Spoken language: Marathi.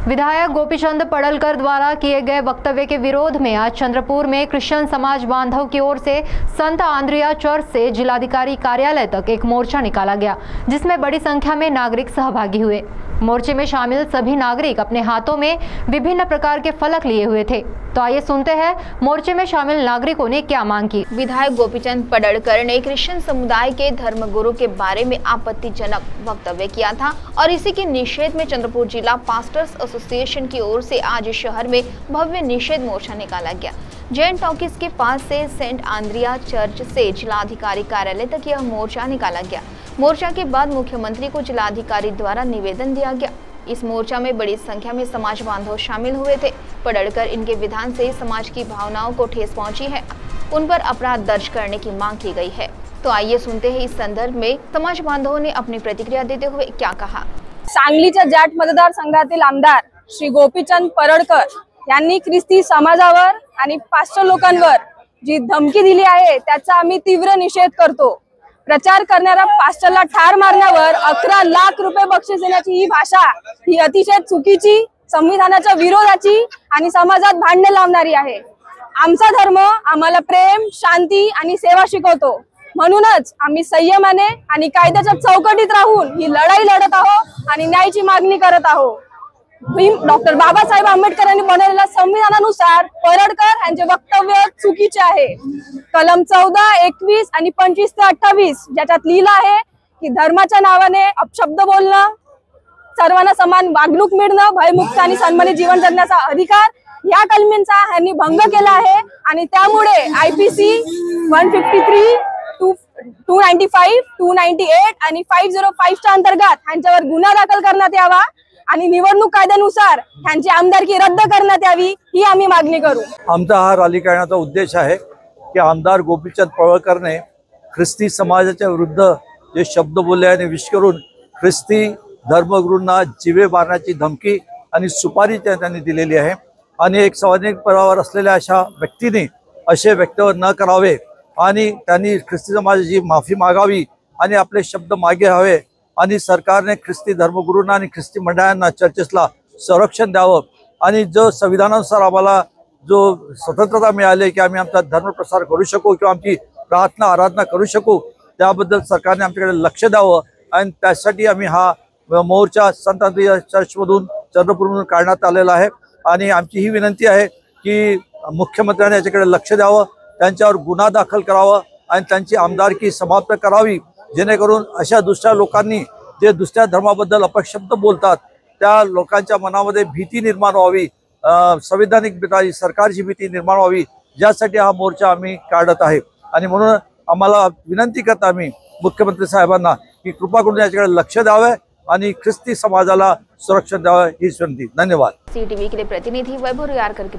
विधायक गोपीचंद पडळकर द्वारा किए गए वक्तव्य के विरोध में आज चंद्रपुर में क्रिश्चियन समाज बांधव की or say Sant Andrea church से जिलाधिकारी कार्यालय तक एक मोर्चा निकाला गया, जिसमें बड़ी संख्या में नागरिक सहभागी हुए। मोर्चे में शामिल सभी नागरिक अपने हाथों में विभिन्न प्रकार के फलक लिए हुए थे। तो आइए सुनते हैं मोर्चे में शामिल नागरिकों ने क्या मांग की। विधायक गोपीचंद पडळकर ने क्रिश्चियन समुदाय के धर्मगुरु के बारे में आपत्तिजनक वक्तव्य किया था और इसी के निषेध में चंद्रपुर जिला पास्टर्स एसोसिएशन की ओर से आज शहर में भव्य निषेध मोर्चा निकाला गया। जैन टॉकीज के पास से सेंट आंद्रिया चर्च से जिलाधिकारी कार्यालय तक यह मोर्चा निकाला गया। मोर्चा के बाद मुख्यमंत्री को जिलाधिकारी द्वारा निवेदन दिया गया। इस मोर्चा में बड़ी संख्या में समाज बांधव शामिल हुए थे। पडळकर इनके विधान से समाज की भावनाओं को ठेस पहुंची है, उन पर अपराध दर्ज करने की मांग की गई है। तो आइए सुनते हैं इस संदर्भ में समाज बांधवों ने अपनी प्रतिक्रिया देते हुए क्या कहा। सांगलीच्या जाट मतदारसंघातील आमदार श्री गोपीचंद पडळकर यांनी ख्रिस्ती समाजावर आणि पास्टर लोकांवर जी धमकी दिली आहे त्याचा आम्ही तीव्र निषेध करतो। प्रचार करणाऱ्या पास्टरला ठार मारण्यावर 11 लाख रुपये बक्षीस देण्याची ही भाषा ही अतिशय चुकीची, संविधानाच्या विरोधाची आणि समाजात भांडणे लावणारी आहे। आमचा धर्म आम्हाला प्रेम, शांती आणि सेवा शिकवतो। म्हणूनच आम्ही संयमाने आणि कायद्याच्या चौकटीत राहून ही लढाई लढत आहोत आणि न्यायाची मागणी करत आहोत। डॉक्टर बाबासाहेब आंबेडकर यांनी बनवलेल्या संविधानानुसार पडळकर यांचे वक्तव्य चुकीचे आहे। कलम 14, 21 आणि 25 ते 28 ज्याच्यात लिहिलं आहे की धर्माच्या नावाने अपशब्द बोलणं, सर्वांना समान वागणूक मिळणं, भयमुक्त आणि सन्मानित जीवन जगण्याचा अधिकार या कलमींचा यांनी भंग केला आहे आणि त्यामुळे IPC 153, 295, 298 आणि 505 च्या अंतर्गत यांच्यावर गुन्हा दाखल करण्यात यावा आणि निवडणूक कायद्यानुसार त्यांची आमदारकी रद्द करण्यात यावी ही आम्ही मागणी करू। आमचा हा रॅली करण्याचा उद्देश आहे की आमदार गोपीचंद पडळकरने ख्रिस्ती समाजाच्या विरुद्ध जे शब्द बोलले आणि विष करून ख्रिस्ती धर्मगुरूंना जीवे मारण्याची धमकी आणि सुपारी त्यांनी दिलेली आहे आणि एक सार्वजनिक पदावर असलेल्या अशा व्यक्तीने असे वक्तव्य न करावे आणि त्यांनी ख्रिस्ती समाजाची माफी मागावी आणि आपले शब्द मागे हवे आणि सरकारने ख्रिस्ती धर्मगुरूंना आणि ख्रिस्ती मंडळांना चर्चेसला संरक्षण द्यावं आणि जो संविधानानुसार आम्हाला जो स्वतंत्रता मिळाली की आम्ही आमचा धर्मप्रसार करू शकू किंवा आमची प्रार्थना आराधना करू शकू त्याबद्दल सरकारने आमच्याकडे लक्ष द्यावं आणि त्यासाठी आम्ही हा मोर्चा संत आंद्रिया चर्चमधून चंद्रपूरमधून काढण्यात आलेला आहे आणि आमची ही विनंती आहे की मुख्यमंत्र्यांनी याच्याकडे लक्ष द्यावं, त्यांच्यावर गुन्हा दाखल करावा आणि त्यांची आमदारकी समाप्त करावी जेणेकरून अशा दुसऱ्या लोकांनी जे दुसऱ्या धर्माबद्दल अपशब्द बोलतात त्या लोकांच्या मनामध्ये भीती निर्माण व्हावी, संवैधानिक भीती, सरकारची भीती निर्माण व्हावी, ज्यासाठी हा मोर्चा आम्ही काढत आहे। आणि म्हणून आम्हाला विनंती करता आम्ही मुख्यमंत्री साहेबांना की कृपा करून याच्याकडे लक्ष द्यावे आणि ख्रिस्ती समाजाला संरक्षण द्यावे ही विनंती। धन्यवाद। CTV के लिए प्रतिनिधि वैभव रुयारकर की